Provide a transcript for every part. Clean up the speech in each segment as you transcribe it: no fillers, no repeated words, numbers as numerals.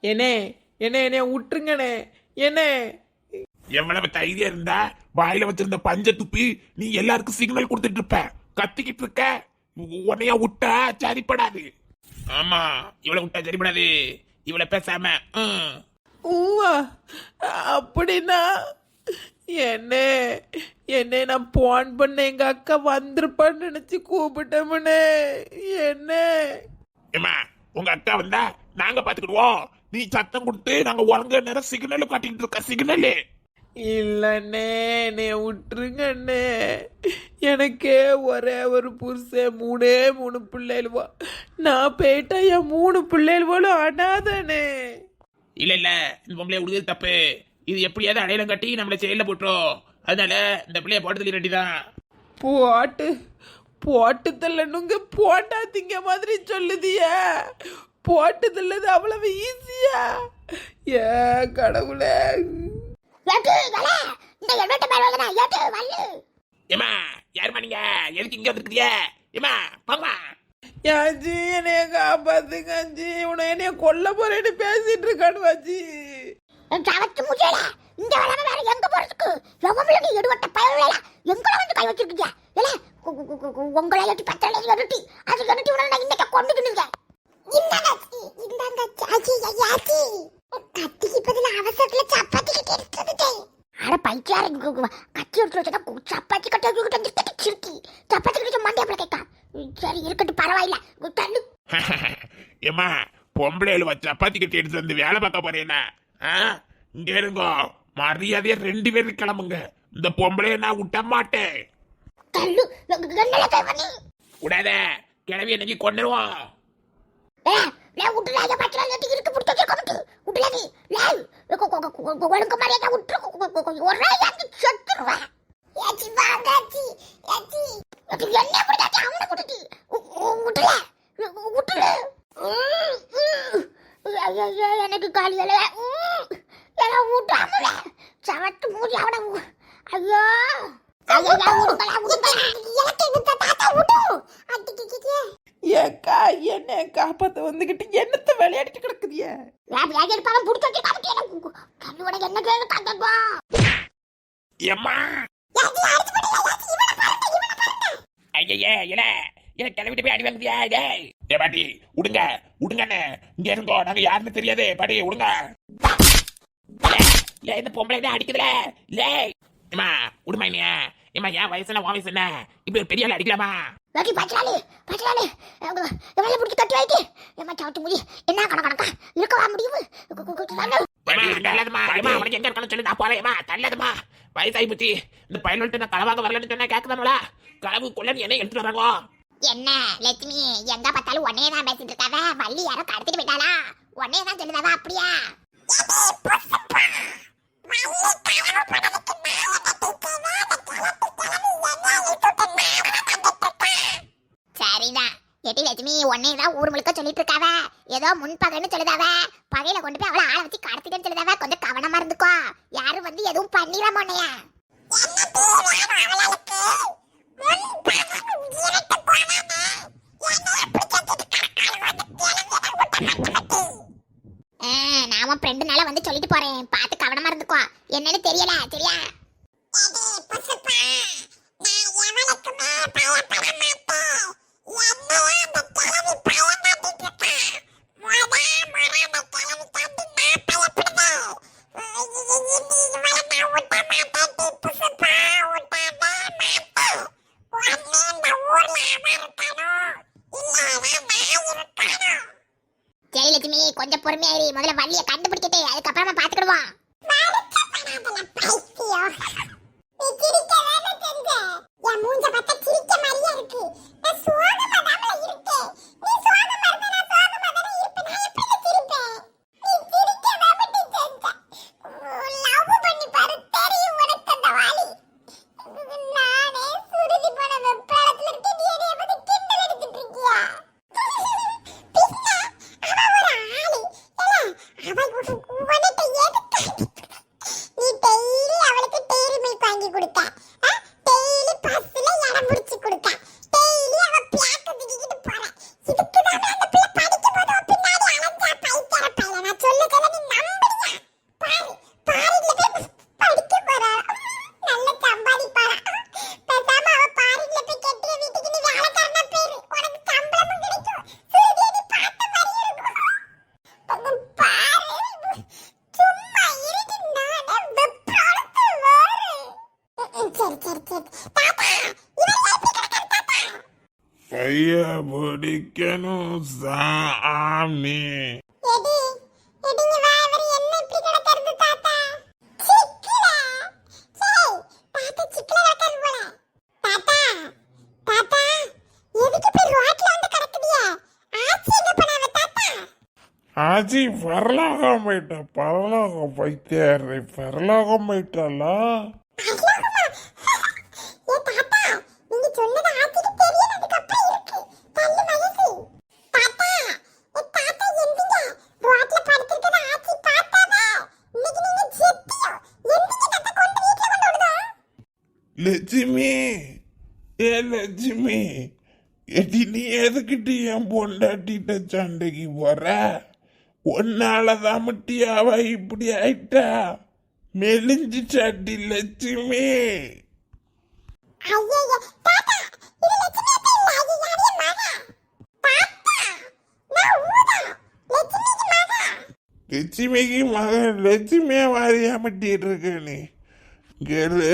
என்னே என்ன விட்டுருங்கண்ணே என்ன. எவ்வளவு தைரியம் இருந்தா வாயில வச்சிருந்த பஞ்ச துப்பி நீ எல்லாருக்கும் சிக்னல் கொடுத்துட்டு இருப்ப, கத்திக்கிட்டு இருக்க. உன்னைய விட்டா சரிப்படாது. ஆமா, இவளை விட்டா சரிப்படாது. இவளை பேசாம ஊவா அப்படின்னா என்ன நான் போன் பண்ண எங்க அக்கா வந்திருப்பான்னு நினைச்சு கூப்பிட்டோம்னே. என்ன ஏமா, உங்க அக்கா வந்தா நாங்க பாத்துக்கிடுவோம். நீ சத்தம் கொடுத்து நாங்க உறங்க நேரம் சிக்னல் காட்டிட்டு இருக்க. சிக்னல் இல்லண்ணே, என்னை விட்டுருங்கண்ணே. எனக்கே ஒரே ஒரு புருஷன், மூணு பிள்ளைகளுவா. நான் போயிட்டா என் 3 பிள்ளைகளும் அனாதனே. இல்ல இந்த பொம்பளைய விடுறது தப்பு. இது எப்படியாவது அடையாளம் கட்டி நம்மள செயல போட்டுரும். அதனால இந்த பிள்ளைய போட்டு தள்ளி ரெட்டிதான். போட்டு தள்ளணுங்க போட்டாதீங்க மாதிரி சொல்லுதிய. போட்டு தள்ளது அவ்வளவு ஈஸியா? ஏ கடவுளே. ஏமா, யாருமா நீங்க? எதுக்கு இங்க வந்துருக்கீங்க? ஏமா போங்கம்மா. யாச்சி என்னைய காப்பாத்துங்க. அஞ்சி உன என்னைய கொல்ல போறேன்னு பேசிட்டு இருக்கானு வாச்சி. இந்த வேலை வேற எங்க போறதுக்கு? எவங்களும் எடுவட்ட பயவில்லை. எங்களை வந்து கை வச்சிருக்கீங்க. உங்களை எட்டி பத்தலை எடுட்டி அது எடுட்டி உடனே இன்னைக்கு கொண்டுக்கிடுங்க. கத்திக்கு பதில் அவசரத்துல சப்பாத்தி கிட்ட எடுத்துட்டேன். அட பைத்தியார கத்தி எடுத்து வச்சா சப்பாத்தி கட்டி சிரிக்கி சப்பாத்தி கிட்ட மண்டியாப்புல கேட்கா. சரி இருக்கட்டும், பரவாயில்ல. தள்ளு. ஏமா, பொம்பளையில சப்பாத்தி கட்டி எடுத்து வந்து வேலை பார்க்க போறேன்னா இங்க இருங்க. மரியாதையா 2 பேரும் கிளம்புங்க. இந்த பொம்பளைய நான் விட்ட மாட்டேன். தள்ளு. விடாத, கிளவி என்னைக்கு கொண்டுருவோம். எனக்கு காலியல ஊட்டாமல சவட்டு மூடி அவட. ஐயோ ஏக்கா என்ன காப்பாத்த வந்துகிட்டு என்னத்த விளையாடிட்டு கிடக்குதிய? கிளவிட்டு போய் அடி வாங்குதியா? பாட்டி விடுங்க, விடுங்கண்ணே. இங்க இருங்கோ, நாங்க யாருன்னு தெரியாது. பாட்டி விடுங்க. இந்த பொம்பளை அடிக்குதுல. ஏமா விடுமா. என்னையா ஏமா, என் வயசு என்ன, உன் வயசு என்ன? இப்படி ஒரு பெரிய ஆள் அடிக்கலாமா? என்ன கணக்கா இருக்கவா முடியும்? வயசாகி போச்சு. இந்த பயனோட நான் களவாக வரலன்னு சொன்னா கேட்கதானோல? களவு கொள்ள என்ன எடுத்துட்டு வராங்களோ? என்ன லட்சுமி, எங்க பார்த்தாலும் உன்னையே தான் பேசிட்டு இருக்காவ. வள்ளி யாரோ கடத்திட்டு போயிட்டாளா? உன்னையே தான் சொல்லுதாவா? அப்படியா? சரிதான் எட்டி லட்சுமி, உன்னையே தான் ஊர் முழுக்க சொல்லிட்டு இருக்காவ. ஏதோ முன்பகன்னு சொல்லுதாவ. பகையில கொண்டு போய் அவளை ஆளை வச்சு கடத்திட்டேன்னு சொல்லுதாவ. கொஞ்சம் கவனமா இருந்துக்கோ. யாரும் வந்து எதுவும் பண்ணிடாம உன்னைய. நாம 2 நாளா வந்து சொல்லிட்டு போறேன். பார்த்து கவனமா இருந்துக்கோ. என்னன்னு தெரியல, சரியா? சரி லட்சுமி, கொஞ்சம் பொறுமையாயிரு. முதல்ல வள்ளியை கண்டுபிடிக்கட்டே, அதுக்கப்புறமா பாத்துக்கிடுவோம். கைய பிடிக்கணும் சாமி. எடி எடிங்க வா அவர் என்ன இப்படி கிடக்கிறது தாத்தா சிக்கல ஏய் தாத்தா சிக்கல கிடக்கிறது போல தாத்தா தாத்தா எதுக்கு இப்படி ரோட்ல வந்து கிடக்குதியே ஆச்சி என்ன பண்ணாவ தாத்தா ஆச்சி பரலோகம் போயிட்டா, பரலோகம் போயிட்டாரு, பரலோகம் போயிட்டாளா? அல்லாஹ்மா ஏ தாத்தா நீங்க சொன்னது ஆச்சிக்கு தெரியனதுக்கு அப்புறம் இருக்கு தள்ளு மயசி தாத்தா ஏ தாத்தா எந்திங்க ரோட்ல படுத்துக்கிற ஆச்சி பார்த்தாதா இன்னைக்கு நீங்க செத்தியோ எந்திங்க தாத்தா கொண்டு வீட்ல கொண்டு விடுதா லட்சுமி, ஏ லட்சுமி, எடி நீ எதுக்கிட்டு என் பொண்டாட்டிட்ட சண்டைக்கு போற? ஒன்னாலதான் முட்டியாவ இப்படி ஆயிட்டா, மெலிஞ்சு சாட்டி லட்சுமி. ஐயே தாத்தா இது லட்சுமி அத்தை இல்ல அது யாரே மகா தாத்தா நான் ஊதா லட்சுமிக்கு மகா லட்சுமிக்கு மகன் லட்சுமியா வாரியா முட்டிட்டு இருக்க நீ? கேளு,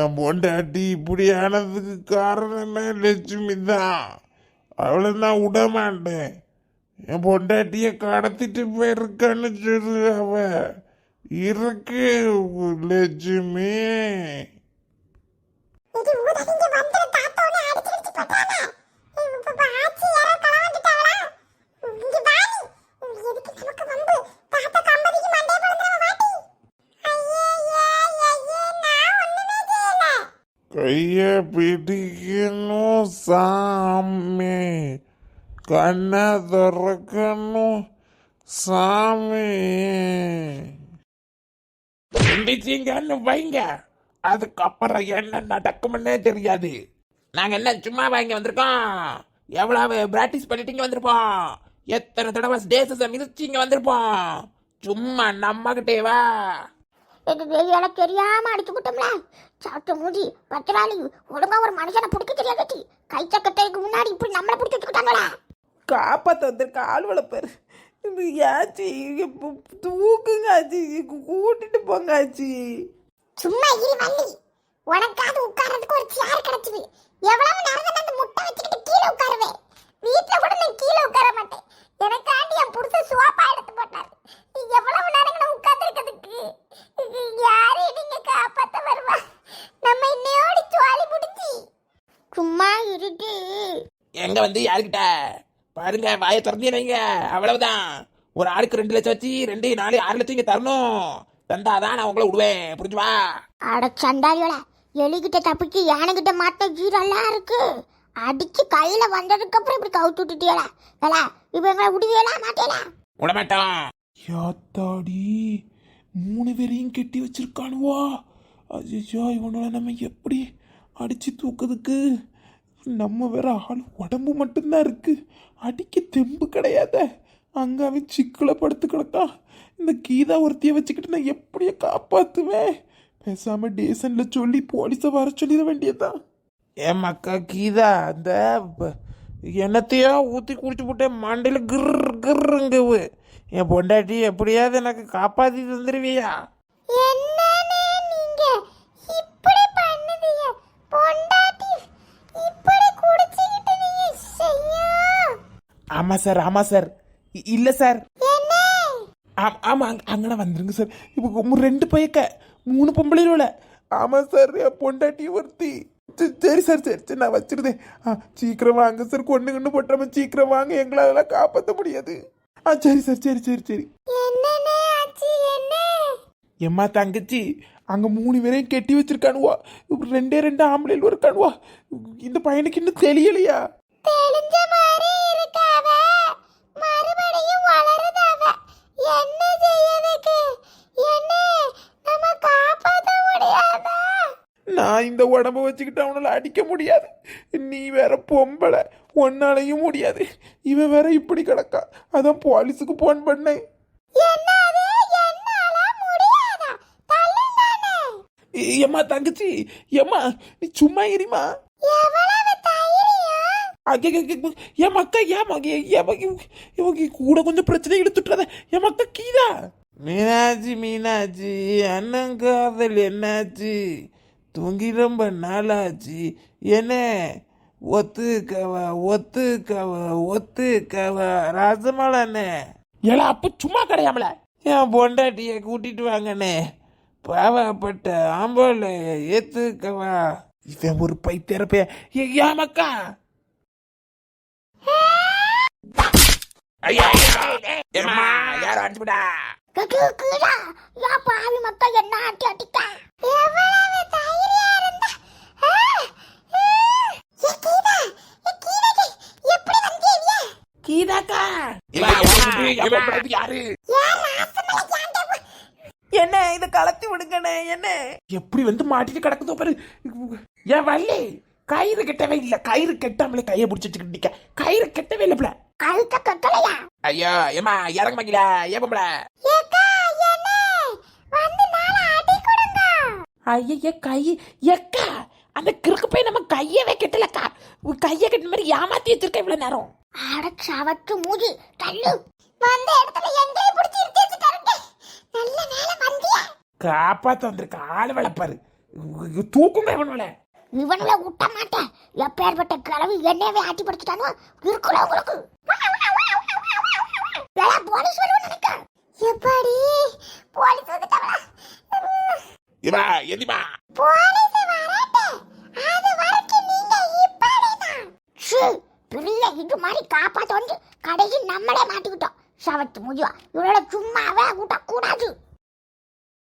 என் பொண்டாட்டி இப்படி ஆனதுக்கு காரணமே லட்சுமி தான். அவளை நான் விட மாட்டேன். என் பொண்டாட்டிய கடத்திட்டு போயிருக்கான்னு சொல்லு. அவ இருக்கு லட்சுமி. இது ஊதா இங்க வந்து தாத்தாவை அடிச்சு அடிச்சு போட்டானே இப்ப ஆச்சி யாரோ களவாண்டுட்டாங்களா இங்க வாடி எதுக்கு நமக்கு வம்பு தாத்தா கம்பதிக்கு மண்டே பறந்துறவ வாடி ஐயே நான் ஒண்ணுமே செய்யல கைய பிடிக்கணும் சாமி, கண்ணை திறக்கணும் சாமி. எந்திரிச்சிங்கன்னு வைங்க, அதுக்கப்புறம் என்ன நடக்கும்னே தெரியாது. நாங்க என்ன சும்மா வாங்கி வந்திருக்கோம்? எவ்வளவு பிராக்டிஸ் பண்ணிட்டு இங்க வந்திருப்போம். எத்தனை தடவை டேசஸை மிதிச்சு இங்க வந்திருப்போம். சும்மா நம்ம கிட்டே வா. எனக்கு தெரியாம அடிச்சு விட்டோம்ல சாப்பிட்டு மூடி பத்திராளி ஒழுங்கா ஒரு மனுஷனை பிடிக்க தெரியாதட்டி கை சக்கத்தைக்கு முன்னாடி இப்படி நம்மளை பிடிச்சி வச்சுக்கிட்டாங்களா காப்பாற்ற வந்திருக்க ஆள் வளர்ப்பாரு. இது ஆச்சி தூக்குங்க ஆச்சி, கூட்டிட்டு போங்க ஆச்சி. சும்மா இரு வள்ளி உனக்காவது உட்கார்றதுக்கு ஒரு சேர் கிடைச்சது எவ்வளவு நேரம் அந்த முட்டை வச்சுக்கிட்டு கீழே உட்காருவேன் வீட்டுல கூட நான் கீழே உட்கார மாட்டேன் எனக்காண்டி என் புருஷன் சுவாப்பா எடுத்து போட்டாரு நீ எவ்வளவு நேரம் உட்கார்ந்து இருக்கிறதுக்கு யாரு நீங்க காப்பாத்த வருவா நம்ம இன்னையோடி சுவாலி முடிச்சு சும்மா இருட்டு எங்க வந்து யாருக்கிட்ட பாருங்க, வாயை திறந்தே வைங்க, அவ்வளவுதான். ஒரு ஆளுக்கு 2 லட்சம் வச்சு 2, 4, 6 லட்சம் இங்க தரணும். தந்தாதான் நான் உங்களை விடுவேன், புரிஞ்சுவா? அட சண்டாளியோட எலிகிட்ட தப்பிச்சு யானைகிட்ட மாட்ட ஜீரெல்லாம் இருக்கு அடிச்சு கையில வந்ததுக்கு அப்புறம் இப்படி கவுத்து விட்டுட்டியல இப்ப எங்களை விடுவியலா மாட்டேல விட மாட்டோம். யாத்தாடி 3 பேரையும் கெட்டி வச்சிருக்கானுவா. அஜிஜா இவனோட நம்ம எப்படி அடிச்சு தூக்குறதுக்கு? நம்ம வேற ஆள் உடம்பு மட்டும்தான் இருக்கு, அடிக்க தெம்பு கிடையாத. அங்க அவன் சிக்கலை படுத்து கிடக்கா. இந்த கீதா ஒருத்திய வச்சுக்கிட்டு நான் எப்படிய காப்பாத்துவேன்? பேசாம டேசன்ல சொல்லி போலீஸை வர சொல்லிட வேண்டியதான். ஏன் மக்கா கீதா, அந்த என்னத்தையோ ஊத்தி குடிச்சு போட்டேன் மண்டையில கிருங்குவு. என் பொண்டாட்டி எப்படியாவது எனக்கு காப்பாத்தி தந்துருவியா? என்னன்னு நீங்க இப்படி பண்ணுதீங்க பொண்டாட்டி இப்படி குடிச்சிட்டு நீங்க செய்யா? ஆமா சார், ஆமா சார். இல்ல சார். என்ன ஆமா அங்கன வந்துருங்க சார். இப்போ 2 பையக்க 3 பொம்பளையில. ஆமா சார், என் பொண்டாட்டி ஒருத்தி. சரி சார், சரி நான் வச்சிருந்தேன். சீக்கிரம் வாங்க சார், கொண்டு போட்டாம சீக்கிரம் வாங்க, எங்களால காப்பாற்ற முடியாது. சரி சார், சரி சரி சரி. என்னனே ஆச்சு என்ன? எம்மா தங்கச்சி, அங்க 3 பேரையும் கெட்டி வச்சிருக்கானுவா. 2 ஆம்பளையில் இருக்கானுவா. இந்த பையனுக்கு இன்னும் தெரியலையா? தெரிஞ்ச மாதிரி இருக்காவ மறுபடியும் வளருதாவ என்ன செய்யறதுக்கு? என்ன நம்ம காப்பாற்ற முடியாதா? நான் இந்த உடம்ப வச்சுக்கிட்டு அவனால அடிக்க முடியாது. நீ வேற பொம்பளை, ஒன்னாலையும் முடியாது. இவன் வேற இப்படி கிடக்கா. அதான் போலீஸுக்கு போன் பண்ணேன். என்னது என்னால முடியாதா? தள்ளுதானே. ஏம்மா தங்கச்சி, ஏம்மா நீ சும்மா இருமா. எவ்வளவு தைரியம்? என் மக்கா, இவங்க கூட கொஞ்சம் பிரச்சனை இழுத்துட்டுறத. என் மக்கா கீதா. மீனாட்சி, மீனாட்சி அண்ணங்காதல் என்னாச்சு? தூங்கி ரொம்ப நாளாச்சு. என்ன ஒத்துக்கவ ஒத்துக்கவ ஒத்துக்கவ ரசமலண்ணே. ஏலா அப்ப சும்மா கிடையாமல. என் பொண்டாட்டிய கூட்டிட்டு வாங்கண்ணே. பாவப்பட்ட ஆம்பளை ஏத்துக்கவா. இவன் ஒரு பைத்தியரப்பே. ஏமாக்கா ஐயா ஏமா யாரும் அடிச்சுடா. கீழா யா பாவி மக்கள் என்ன ஆட்டி அடிக்கா. எவ்வளவு தைரியம் இருந்தா எப்படி வந்தீங்க? கீதாக்கா யாரு என்ன இத கலத்தி விடுங்கண்ணே. என்ன எப்படி வந்து மாட்டிட்டு கிடக்குதோ பாரு. ஏன் வள்ளி கயிறு கெட்டவே இல்ல. கயிறு கெட்டாமலே கையை பிடிச்சி வச்சுக்கிட்டு கயிறு கெட்டவே இல்ல. கழுத்த கட்டலையா? ஐயோ ஏமா இறங்க மாட்டீங்களா? ஏன் பொம்பளை வந்து நாள அடி கொடுங்க. ஐய கை எக்கா அந்த கிறுக்கு போய் நம்ம கையவே கெட்டலக்கா. கைய கெட்ட மாதிரி ஏமாத்தி வச்சிருக்க இவ்வளவு நேரம். அடச்சாவட்டு மூடி தள்ளு. வந்த இடத்துல எங்கேயும் பிடிச்சி இழுத்து வச்சுட்டாருங்க. நல்ல வேலை வந்தியா. காப்பாத்த வந்திருக்க ஆளு வளப்பாரு. தூக்குங்க இவனோட. இவனுல விட்ட மாட்டேன். எப்பேற்பட்ட கிழவி என்னையவே ஆட்டி படுத்துட்டானோ இருக்குல உங்களுக்கு. போலீஸ் வருவோம் நினைக்க. எப்படி போலீஸ் வந்துட்டாங்களா? இவா எந்திமா போலீஸ் வரட்டே. அது வரைக்கும் நீங்க இப்படிதான். பெரிய இது மாதிரி காப்பாத்த வந்து கடைசி நம்மளே மாட்டிக்கிட்டோம். சவத்து முடிவா இவள